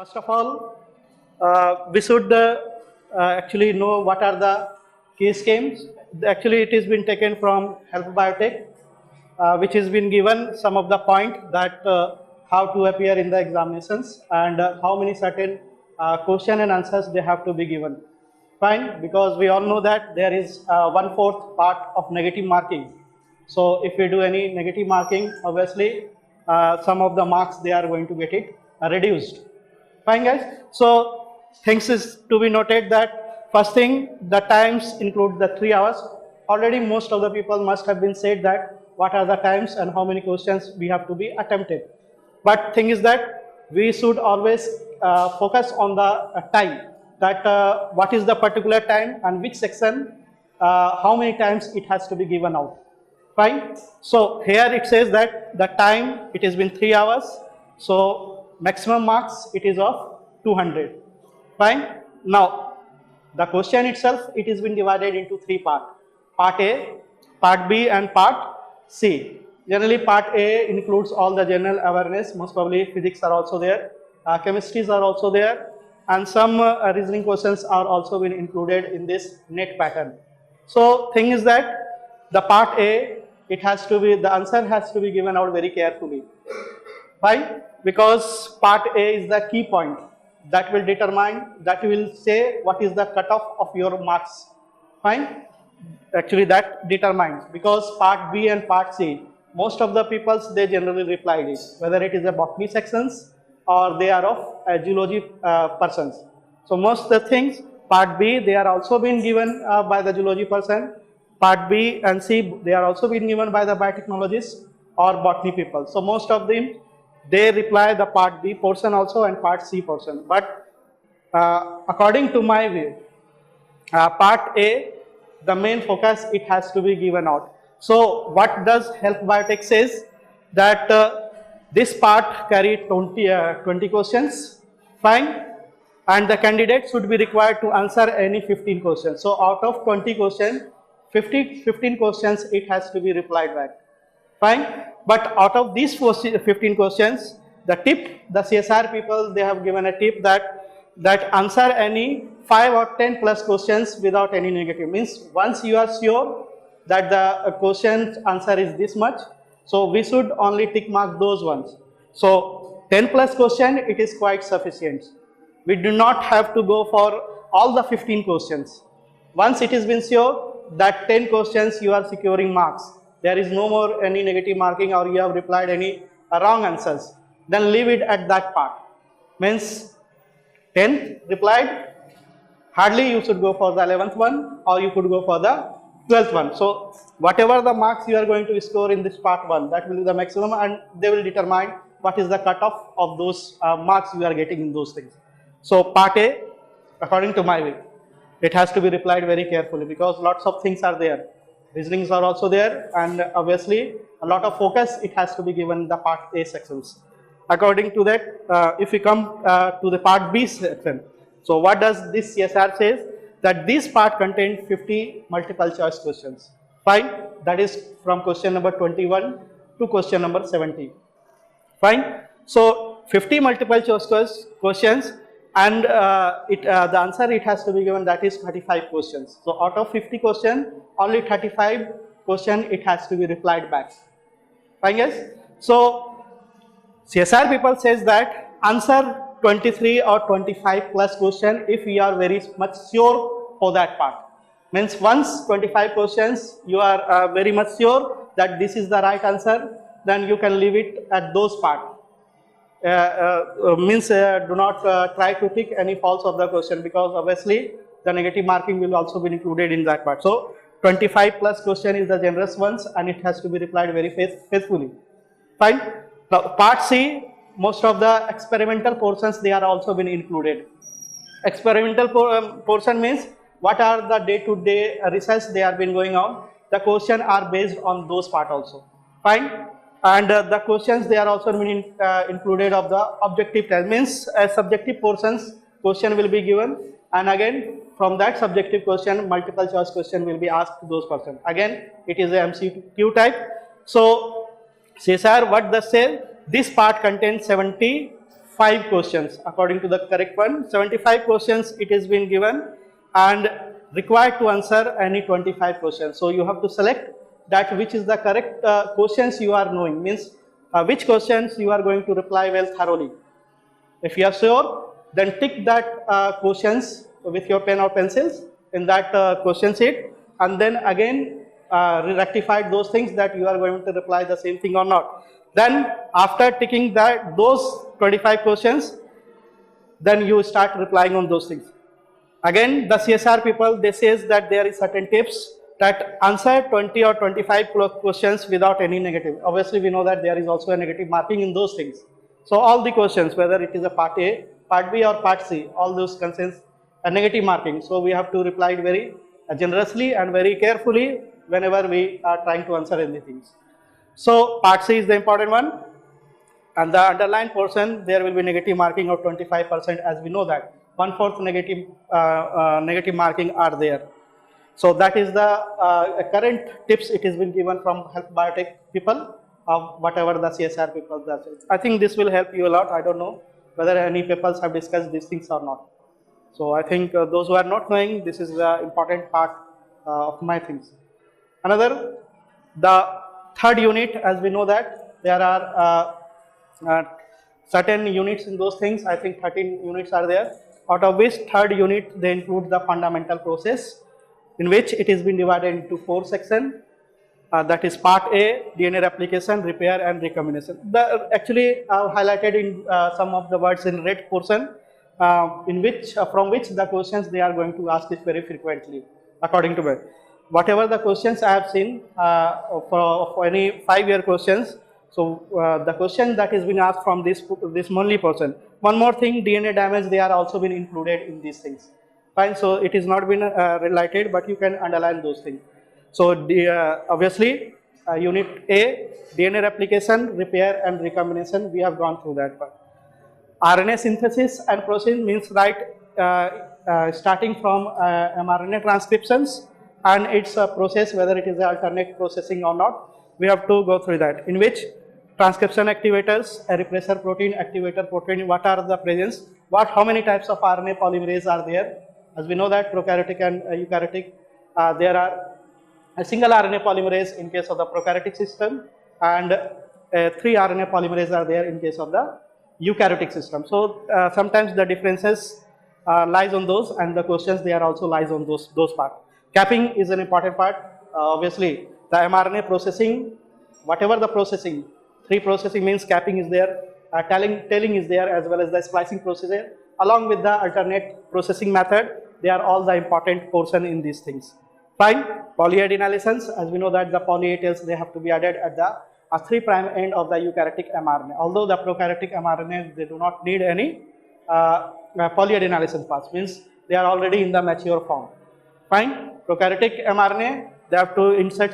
First of all, we should actually know what are the key schemes. Actually, it has been taken from Health Biotech, which has been given some of the point that how to appear in the examinations and how many certain question and answers they have to be given. Fine, because we all know that there is 1/4 part of negative marking. So if we do any negative marking, obviously some of the marks they are going to get it reduced. Fine, guys. So things is to be noted that first thing, the times include the 3 hours. Already most of the people must have been said that what are the times and how many questions we have to be attempted. But thing is that we should always focus on the time, that what is the particular time and which section, how many times it has to be given out. Fine. So here it says that the time it has been 3 hours. So maximum marks it is of 200. Fine. Now the question itself it has been divided into 3 parts. Part A, Part B and Part C. Generally Part A includes all the general awareness, most probably physics are also there, chemistries are also there, and some reasoning questions are also been included in this net pattern. So thing is that the Part A, it has to be, the answer has to be given out very carefully. Why? Because Part A is the key point that will determine, that will say what is the cutoff of your marks. Fine? Actually that determines, because Part B and Part C, most of the peoples they generally replied it, whether it is a botany sections or they are of geology persons. So most of the things, Part B they are also been given by the geology person, Part B and C they are also been given by the biotechnologists or botany people. So most of them they reply the Part B portion also and Part C portion. But according to my view, Part A, the main focus it has to be given out. So what does Health Biotech says that this part carry 20 questions, fine, and the candidate should be required to answer any 15 questions. So out of 20 questions, 15 questions it has to be replied back, fine. But out of these 15 questions, the tip, the CSR people they have given a tip that answer any 5 or 10 plus questions without any negative. Means once you are sure that the question answer is this much, so we should only tick mark those ones. So 10 plus question it is quite sufficient. We do not have to go for all the 15 questions. Once it has been sure that 10 questions you are securing marks, there is no more any negative marking or you have replied any wrong answers, then leave it at that part. Means 10 replied, hardly you should go for the 11th one or you could go for the 12th one. So whatever the marks you are going to score in this part 1, that will be the maximum and they will determine what is the cutoff of those marks you are getting in those things. So Part A, according to my way, it has to be replied very carefully because lots of things are there. Reasonings are also there and obviously a lot of focus it has to be given in the Part A sections. According to that, if we come to the Part B section, so what does this CSR says? That this part contains 50 multiple choice questions. Fine, that is from question number 21 to question number 70. Fine, so 50 multiple choice questions and the answer it has to be given, that is 35 questions. So out of 50 questions, only 35 questions it has to be replied back. Fine, guys. So CSR people says that answer 23 or 25 plus question if you are very much sure for that part. Means once 25 questions you are very much sure that this is the right answer, then you can leave it at those part. Means do not try to pick any false of the question because obviously the negative marking will also be included in that part. So 25 plus question is the generous ones and it has to be replied very faithfully. Fine. Now Part C, most of the experimental portions they are also been included. Experimental portion means what are the day-to-day research they have been going on. The questions are based on those part also. Fine. And the questions they are also been included of the objective test. Means subjective portions question will be given and again from that subjective question multiple choice question will be asked to those persons. Again it is a MCQ type. So CSR what does say? This part contains 70 5 questions according to the correct one. 75 questions it has been given and required to answer any 25 questions. So you have to select that which is the correct questions you are knowing, means which questions you are going to reply well thoroughly. If you are sure, then tick that questions with your pen or pencils in that question sheet, and then again rectify those things that you are going to reply the same thing or not. Then after ticking those 25 questions, then you start replying on those things. Again, the CSR people, they says that there is certain tips that answer 20 or 25 questions without any negative. Obviously, we know that there is also a negative marking in those things. So all the questions, whether it is a part A, part B or part C, all those contains a negative marking. So we have to reply it very generously and very carefully whenever we are trying to answer anything. So part C is the important one, and the underlined portion, there will be negative marking of 25%, as we know that 1/4 negative marking are there. So that is the current tips it has been given from Health Biotech people of whatever the CSR people does. I think this will help you a lot. I don't know whether any people have discussed these things or not. So I think those who are not knowing, this is the important part of my things. Another, the third unit, as we know that there are certain units in those things. I think 13 units are there, out of which third unit, they include the fundamental process, in which it has been divided into 4 sections. That is part A, DNA replication, repair and recombination. Actually highlighted in some of the words in red portion, in which from which the questions they are going to ask it very frequently, according to me. Whatever the questions I have seen for any 5-year questions, so the question that is being asked from this only portion. One more thing, DNA damage, they are also been included in these things. Fine, so it is not been related, but you can underline those things. So obviously unit A, DNA replication, repair and recombination, we have gone through that part. RNA synthesis and process means starting from mRNA transcriptions and its process, whether it is alternate processing or not, we have to go through that, in which transcription activators, a repressor protein, activator protein, what are the presence, how many types of RNA polymerase are there. As we know that prokaryotic and eukaryotic, there are a single RNA polymerase in case of the prokaryotic system, and 3 RNA polymerase are there in case of the eukaryotic system. So sometimes the differences lies on those, and the questions they are also lies on those parts. Capping is an important part. Obviously, the mRNA processing, whatever the processing, 3 processing means capping is there, telling is there, as well as the splicing procedure, along with the alternate processing method. They are all the important portion in these things. Fine. Polyadenylations, as we know that the poly A tails, they have to be added at the 3' end of the eukaryotic mRNA. Although the prokaryotic mRNA, they do not need any polyadenylation paths, means they are already in the mature form. Fine. Prokaryotic mRNA, they have to insert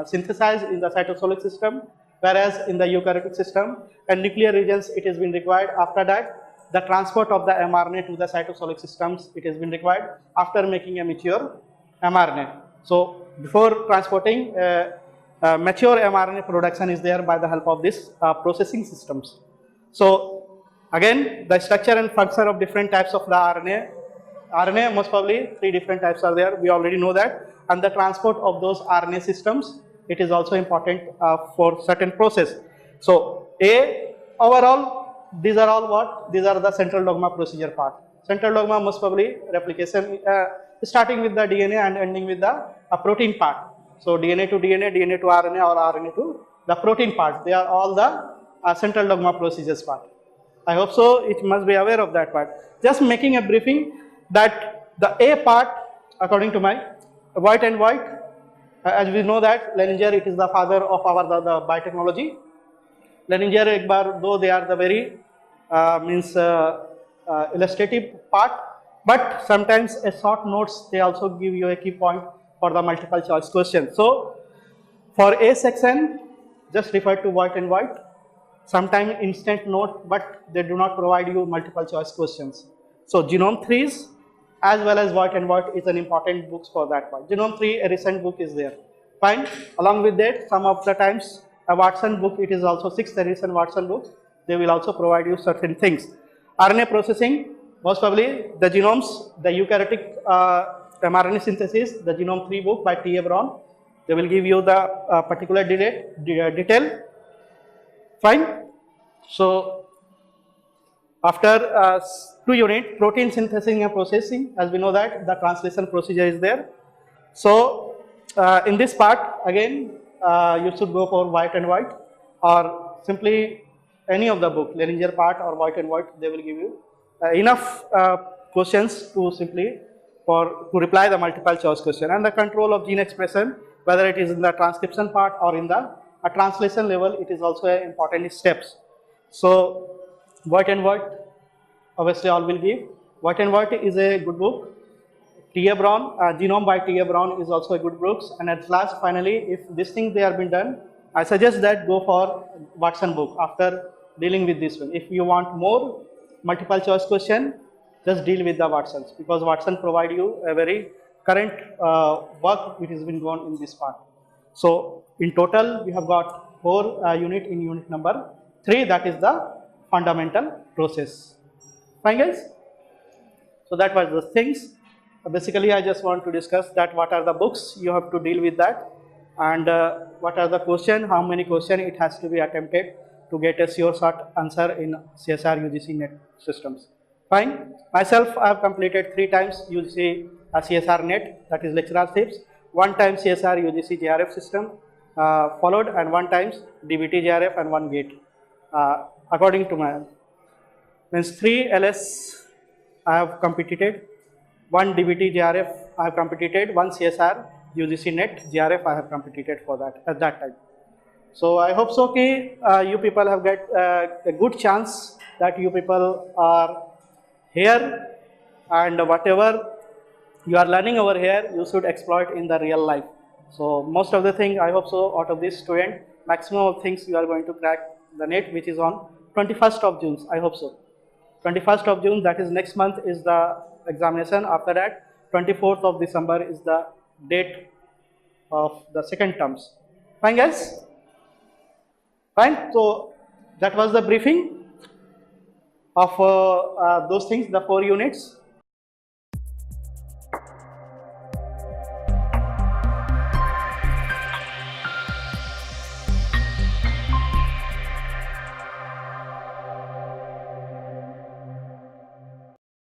synthesize in the cytosolic system, whereas in the eukaryotic system and nuclear regions, it has been required. After that, the transport of the mRNA to the cytosolic systems, it has been required after making a mature mRNA. So before transporting, mature mRNA production is there by the help of this processing systems. So again, the structure and function of different types of the RNA most probably 3 different types are there, we already know that, and the transport of those RNA systems, it is also important for certain process. So overall, these are all what? These are the central dogma procedure part. Central dogma most probably replication, starting with the DNA and ending with the protein part. So DNA to DNA, DNA to RNA, or RNA to the protein part. They are all the central dogma procedures part. I hope so. It must be aware of that part. Just making a briefing that the A part, according to my White and White, as we know that Lehninger, it is the father of our the biotechnology. Lehninger, though they are the very illustrative part, but sometimes a short notes, they also give you a key point for the multiple choice question. So for A section, just refer to White and White. Sometimes instant note, but they do not provide you multiple choice questions. So Genome 3s as well as White and White is an important book for that one. Genome 3, a recent book is there. Fine. Along with that, some of the times a Watson book, it is also 6th edition Watson book. they will also provide you certain things. RNA processing, most probably the genomes, the eukaryotic mRNA synthesis, the Genome 3 book by T.A. Brown. They will give you the particular detail. Fine. So after 2 unit, protein synthesis and processing, as we know that the translation procedure is there. So in this part, again, you should go for white and white, or simply any of the book, Lehninger part or white and white. They will give you enough questions to simply to reply the multiple choice question. And the control of gene expression, whether it is in the transcription part or in the translation level, it is also an important steps. So white and white, obviously all will give. White and white is a good book. T.A. Brown, Genome by T.A. Brown is also a good book. And at last, finally, if this thing they have been done, I suggest that go for Watson book after dealing with this one. If you want more multiple choice question, just deal with the Watsons, because Watson provide you a very current work which has been gone in this part. So in total, we have got 4 unit in unit number 3, that is the fundamental process. Fine guys? So that was the things. Basically, I just want to discuss that what are the books you have to deal with that, and what are the question, how many question it has to be attempted to get a sure shot answer in CSR UGC net systems. Fine. Myself, I have completed 3 times UGC CSR net, that is lecturerships, 1 time CSR UGC JRF system followed, and 1 times DBT JRF and 1 gate. According to my, means 3 LS I have completed, 1 DBT JRF I have completed, 1 CSR UGC net JRF I have completed for that at that time. So I hope so okay, you people have got a good chance that you people are here, and whatever you are learning over here, you should exploit in the real life. So most of the thing, I hope so, out of this student, maximum of things you are going to crack the net, which is on 21st of June, I hope so. 21st of June, that is next month, is the examination. After that, 24th of December is the date of the second terms. Fine guys? Fine. So that was the briefing of those things, the 4 units.